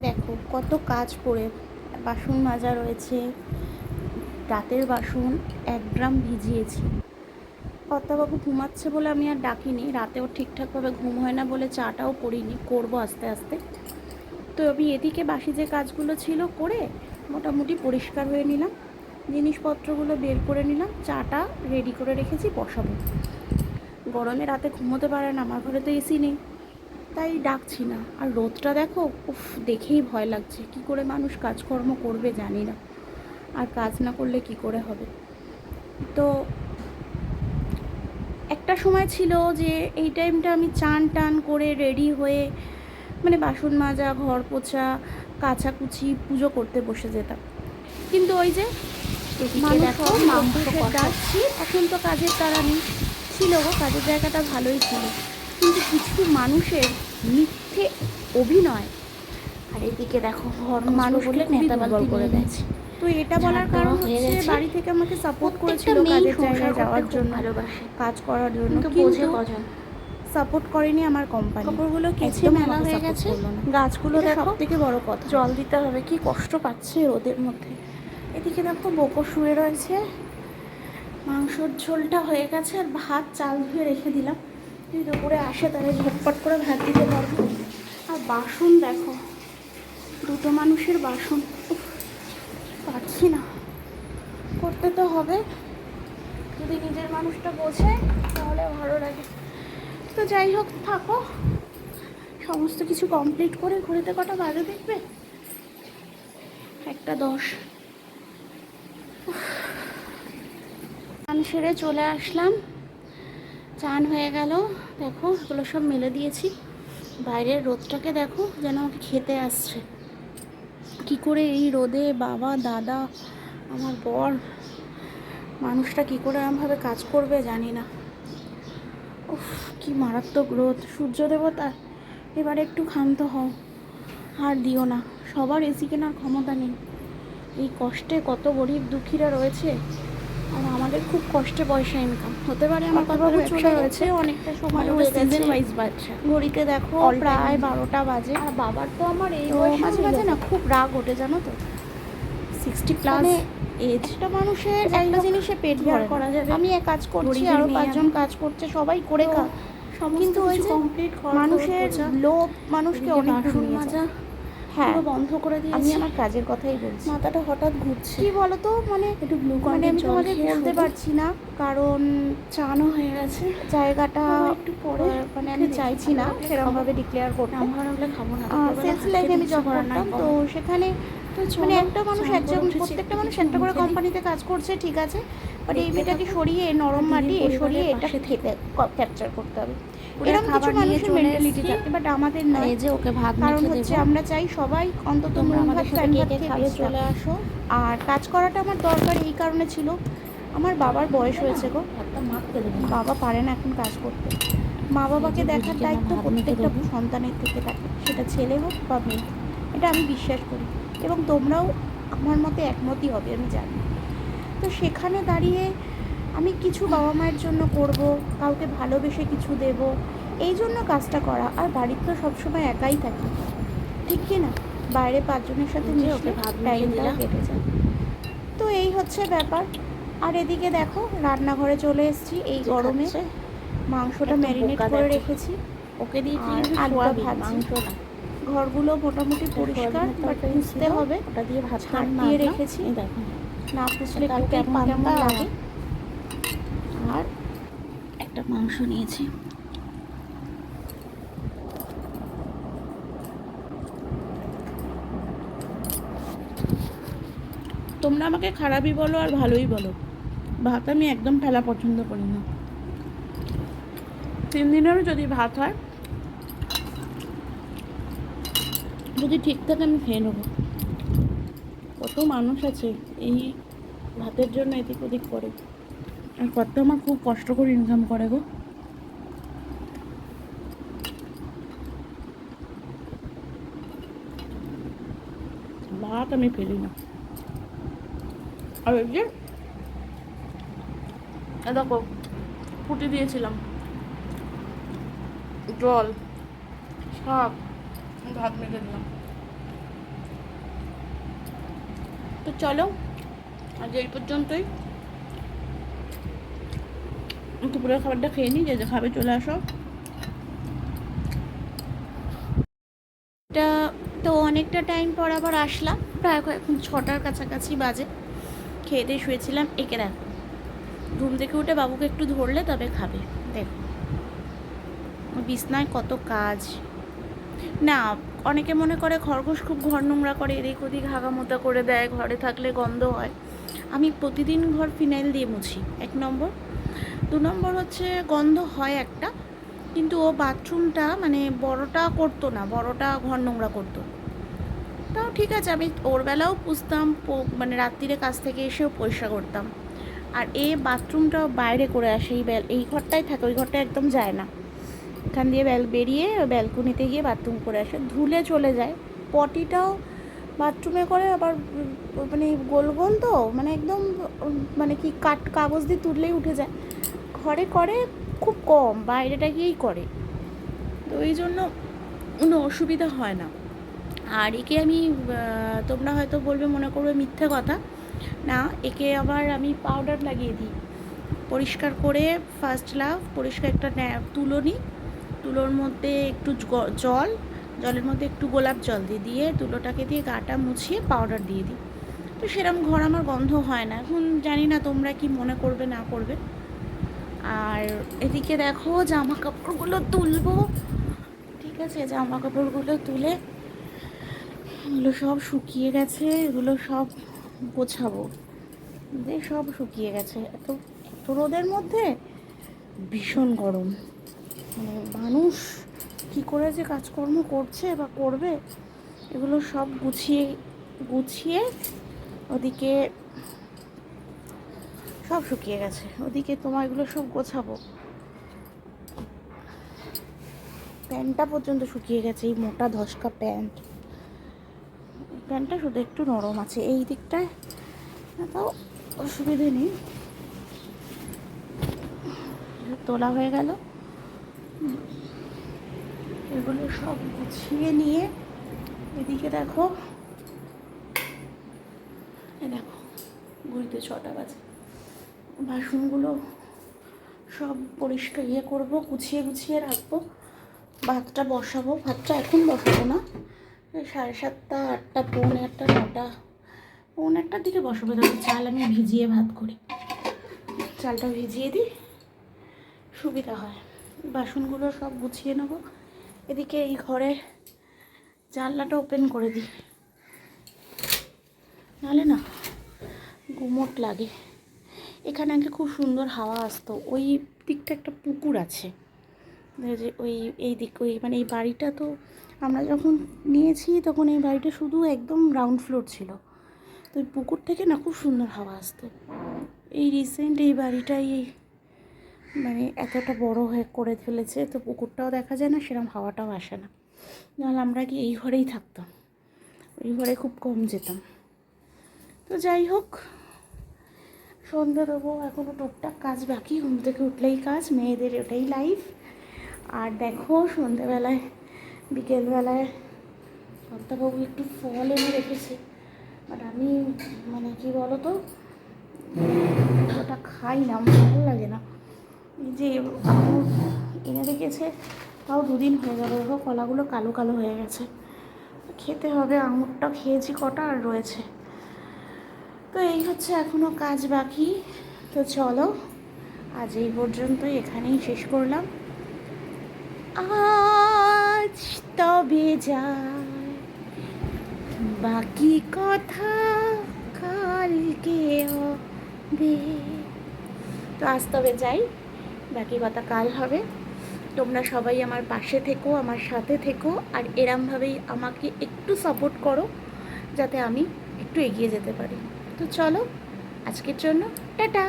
দেখো কত কাজ পড়ে, বাসন মাজা রয়েছে, রাতের বাসন 1 ড্রাম ভিজিয়েছি। কর্তাবাবু ঘুমাচ্ছে বলে আমি আর ডাকিনি, রাতেও ঠিকঠাকভাবে ঘুম হয় না বলে চাটাও করিনি, করবো আস্তে আস্তে। তো আমি এদিকে বাসি যে কাজগুলো ছিল করে মোটামুটি পরিষ্কার হয়ে নিলাম, জিনিসপত্রগুলো বের করে নিলাম, চাটা রেডি করে রেখেছি, বসাবো। গরমে রাতে ঘুমোতে পারে না, আমার ঘরে তো এসি নেই, তাই ডাকছি না। আর রোদটা দেখো, উফ, দেখেই ভয় লাগছে। কি করে মানুষ কাজকর্ম করবে জানি না, আর কাজ না করলে কি করে হবে। তো একটা সময় ছিল যে এই টাইমটা আমি চান টান করে রেডি হয়ে মানে বাসন মাজা, ঘর পোছা, কাচাকুচি, পুজো করতে বসে যেতাম। কিন্তু ওই যে মাংস যাচ্ছি, এখন তো কাজের তাড়া নেই। ছিল গো, কাজের জায়গাটা ভালোই ছিল, কিন্তু কিছু মানুষের মিথ্যে অভিনয়। আর এদিকে দেখো মানুষ বলে নেতা দুর্বল করে দিয়েছে। তো এটা বলার কারণ হচ্ছে বাড়ি থেকে আমাকে সাপোর্ট করেছিল কাজের জায়গায় যাওয়ার জন্য, কাজ করার জন্য, কিন্তু সাপোর্ট করেনি আমার কোম্পানি। কাপড়গুলো কেচে মেলা হয়ে গেছে, গাছগুলো দেখো, সব থেকে বড় কথা জল দিতে হবে। কি কষ্ট পাচ্ছে ওদের মধ্যে। এদিকে দেখো বকো শুয়ে রয়েছে, মাংসর ঝোলটা হয়ে গেছে, আর ভাত চাল ধুয়ে রেখে দিলাম, যদি দুপুরে আসে তাহলে ঝটপট করে ভাত দিতে পারবো। আর বাসন দেখো, দুটো মানুষের বাসন, পারছি না, করতে তো হবে। যদি নিজের মানুষটা বোঝে তাহলে ভালো লাগে। তো যাই হোক, থাকো, সমস্ত কিছু কমপ্লিট করে ঘুরেতে কটা বাজে দেখবে, 1:10। চান সেরে চলে আসলাম, চান হয়ে গেল। দেখো এগুলো সব মেলে দিয়েছি। বাইরের রোদটাকে দেখো, যেন আমাকে খেতে আসছে। কি করে এই রোদে বাবা, দাদা, আমার বর, মানুষটা কি করে এরমভাবে কাজ করবে জানি না। উফ, কি মারাত্মক রোদ। সূর্য দেবতা এবারে একটু ক্ষান্ত হও, আর দিও না। সবার এসি কেনার ক্ষমতা নেই। এই কষ্টে কত গরিব দুঃখীরা রয়েছে, আর আমাদের খুব কষ্টে পয়সা ইনকাম হতে পারে। আমার ব্যবসা রয়েছে, অনেকটা সময় সিজন ওয়াইজ বাজছে। ঘড়িতে দেখো প্রায় 12টা বাজে। আর বাবার তো আমার এই মাঝে মাঝে না খুব রাগ ওঠে, জানো তো। 60+ এজটা মানুষের একটা জিনিসে পেট ভরে করা যাবে। আমি এক কাজ করছি, আরও 5জন কাজ করছে, সবাই করে কিন্তু ওই যে মানুষের লোভ মানুষকে অনেক মাজা হ্যাঁ বন্ধ করে দিয়ে আমি আমার কাজের কথাই বলছি। মাথাটা হঠাৎ ঘুরছে। কি বলতো, মানে একটু মানে আমি তোমাকে বলতে পারছি না, কারণ চানও হয়ে গেছে। জায়গাটা একটু পরে মানে আমি চাইছি না সেরকমভাবে ডিক্লেয়ার করতে। আমার হলে খাবো না। সেলস লাইনে আমি জব করতাম, তো সেখানে মানে একটা মানুষ একজন, প্রত্যেকটা মানুষ একটা করে কোম্পানিতে কাজ করছে, ঠিক আছে, বাট এই মেয়েটাকে সরিয়ে নরম মাটি সরিয়ে এটা খেতে ক্যাপচার করতে হবে। এরকম কিছু মানুষের মেন্টালিটি থাকে, বাট আমাদের নয়। যে ওকে ভাত, কারণ হচ্ছে আমরা চাই সবাই অন্তত আমাদের সাথে খেয়ে চলে আসো। আর কাজ করাটা আমার দরকার এই কারণে ছিল, আমার বাবার বয়স হয়েছে গো, বাবা পারে না এখন কাজ করতে। মা বাবাকে দেখার দায়িত্ব প্রত্যেকটা সন্তানের থেকে থাকে, সেটা ছেলে হোক বা মেয়ে। এটা আমি বিশ্বাস করি, এবং তোমরাও আমার মতে একমতই হবে আমি জানি। তো সেখানে দাঁড়িয়ে আমি কিছু বাবা মায়ের জন্য করব, কাউকে ভালোবেসে কিছু দেব, এই জন্য কাজটা করা। আর বাড়ির তো সবসময় একাই থাকি, ঠিক কি না? বাইরে 5জনের সাথে মিশলে টাইমটাও কেটে যায়। তো এই হচ্ছে ব্যাপার। আর এদিকে দেখো রান্নাঘরে চলে এসেছি, এই গরমে মাংসটা ম্যারিনেট করে রেখেছি, ওকে দিয়ে আলুটা ভাজছি। ঘরগুলো মোটামুটি পরিষ্কার, বাট মুছতে হবে, ওটা দিয়ে ভাত দিয়ে রেখেছি। দেখো না পুষলে কেমন কেমন লাগে। আর একটা মাংস নিয়েছি। তোমরা আমাকে খারাপই বলো আর ভালোই বলো, ভাত আমি একদম ফেলা পছন্দ করি না। 3 দিনেরও যদি ভাত হয়, যদি ঠিক থাকে আমি খেয়ে নেবো। কত মানুষ আছে এই ভাতের জন্য এদিক ওদিক করে, আর কত আমার খুব কষ্ট করে ইনকাম করে গো। ভাত আমি ফেলি না। আর ওই যে দেখো ফুটি দিয়েছিলাম, জল, শাক, ভাত মেখে দিলাম। তো চলো আজ এই পর্যন্তই, দুপুরের খাবারটা খেয়ে নিই, যে খাবে চলে আসো। এটা তো অনেকটা টাইম পর আবার আসলাম, প্রায় এখন 6টার কাছাকাছি বাজে। খেয়ে দিয়ে শুয়েছিলাম, একে দেখো ঘুম থেকে উঠে বাবুকে একটু ধরলে তবে খাবে। দেখো বিছনায় কত কাজ না। অনেকে মনে করে খরগোশ খুব ঘর নোংরা করে, এদিক ওদিক হাগামোতা করে দেয়, ঘরে থাকলে গন্ধ হয়। আমি প্রতিদিন ঘর ফিনাইল দিয়ে মুছি, 1 নম্বর। 2 নম্বর হচ্ছে গন্ধ হয় একটা, কিন্তু ও বাথরুমটা মানে বড়টা করতো না, বড়টা ঘর নোংরা করতো। তাও ঠিক আছে, আমি ওর বেলাও পুষতাম, মানে রাত্রিরে কাজ থেকে এসেও পরিষ্কার করতাম। আর বাথরুমটাও বাইরে করে আসে, এই ঘরটাই থাকে, ওই ঘরটা একদম যায় না। এখান দিয়ে বেরিয়ে ব্যালকনিতে গিয়ে বাথরুম করে আসে, ধুলে চলে যায়। পটিটাও বাথরুমে করে, আবার মানে গোল গোল তো, মানে একদম মানে কি কাগজ দিয়ে তুললেই উঠে যায়। ঘরে করে খুব কম, বাইরেটা গিয়েই করে, তো ওই জন্য কোনো অসুবিধা হয় না। আর একে আমি, তোমরা হয়তো বলবে, মনে করবে মিথ্যে কথা, না একে আবার আমি পাউডার লাগিয়ে দিই পরিষ্কার করে। ফার্স্ট লাভ পরিষ্কার একটা তুলো নিই, তুলোর মধ্যে একটু জলের মধ্যে একটু গোলাপ জল দিয়ে তুলোটাকে দিয়ে গাটা মুছিয়ে পাউডার দিয়ে দিই। তো সেরকম ঘর আমার গন্ধ হয় না। এখন জানি না তোমরা কি মনে করবে না করবে। আর এদিকে দেখো জামা কাপড়গুলো তুলবো, ঠিক আছে, জামা কাপড়গুলো তুলে এগুলো সব শুকিয়ে গেছে, এগুলো সব গোছাবো। সব শুকিয়ে গেছে, এত এত রোদের মধ্যে ভীষণ গরম। মানে মানুষ কী করে যে কাজকর্ম করছে বা করবে, এগুলো সব গুছিয়ে ওদিকে সব শুকিয়ে গেছে, ওদিকে তোমার এগুলো সব গোছাবো। প্যান্টটা পর্যন্ত শুকিয়ে গেছে, এই মোটা ধসকা প্যান্টটা শুধু একটু নরম আছে এই দিকটায়, তাও অসুবিধে নেই। তোলা হয়ে গেল, এগুলো সব গুছিয়ে নিয়ে এদিকে দেখো ঘুরতে 6টা বাজে, বাসনগুলো সব পরিষ্কার করবো, গুছিয়ে রাখবো। ভাতটা বসাবো, ভাতটা এখন বসাবো না, 7:30, 8টা, পৌনে 8টা, 9টা, পৌনে 1টার দিকে বসাবো। দেখো চাল আমি ভিজিয়ে ভাত করি, চালটা ভিজিয়ে দিই, সুবিধা হয়। বাসনগুলো সব গুছিয়ে নেবো। এদিকে এই ঘরে জানলাটা ওপেন করে দিই, নাহলে না গুমোট লাগে। এখানে আগে খুব সুন্দর হাওয়া আসতো, ওই দিকটা একটা পুকুর আছে, যে এই দিক, মানে এই বাড়িটা তো আমরা যখন নিয়েছি তখন এই বাড়িটা শুধু একদম গ্রাউন্ড ফ্লোর ছিল, তো ওই পুকুর থেকে না খুব সুন্দর হাওয়া আসতো। এই রিসেন্ট এই বাড়িটাই মানে এতটা বড় হয়ে করে ফেলেছে, তো পুকুরটাও দেখা যায় না, সেরকম হাওয়াটাও আসে না। নাহলে আমরা কি এই ঘরেই থাকতাম, ওই ঘরে খুব কম যেতাম। তো যাই হোক, সন্ধ্যা দেবো, এখনও টুকটাক কাজ বাকি, ঘুম থেকে উঠলেই কাজ, মেয়েদের ওটাই লাইফ। আর দেখো সন্ধ্যেবেলায় বিকেলবেলায় অর্থাবাবু একটু ফল এনে রেখেছে, বাট আমি মানে কি বলো তো, ওটা খাই না, আমার ভালো লাগে না। যে আঙুর এনে রেখেছে, তাও 2 দিন হয়ে গেল, দেখো কলাগুলো কালো কালো হয়ে গেছে, খেতে হবে। আঙুরটা খেয়েছি কটা আর রয়েছে, তো এই হচ্ছে এখনও কাজ বাকি। তো চলো আজ এই পর্যন্তই, এখানেই শেষ করলাম। আজ তবে যাই, বাকি কথা কালকে হবে। তো আজ তবে যাই, বাকি কথা কাল হবে। তোমরা সবাই আমার পাশে থেকো, আমার সাথে থেকো, আর এরমভাবেই আমাকে একটু সাপোর্ট করো, যাতে আমি একটু এগিয়ে যেতে পারি। তো চলো আজকের জন্য টাটা।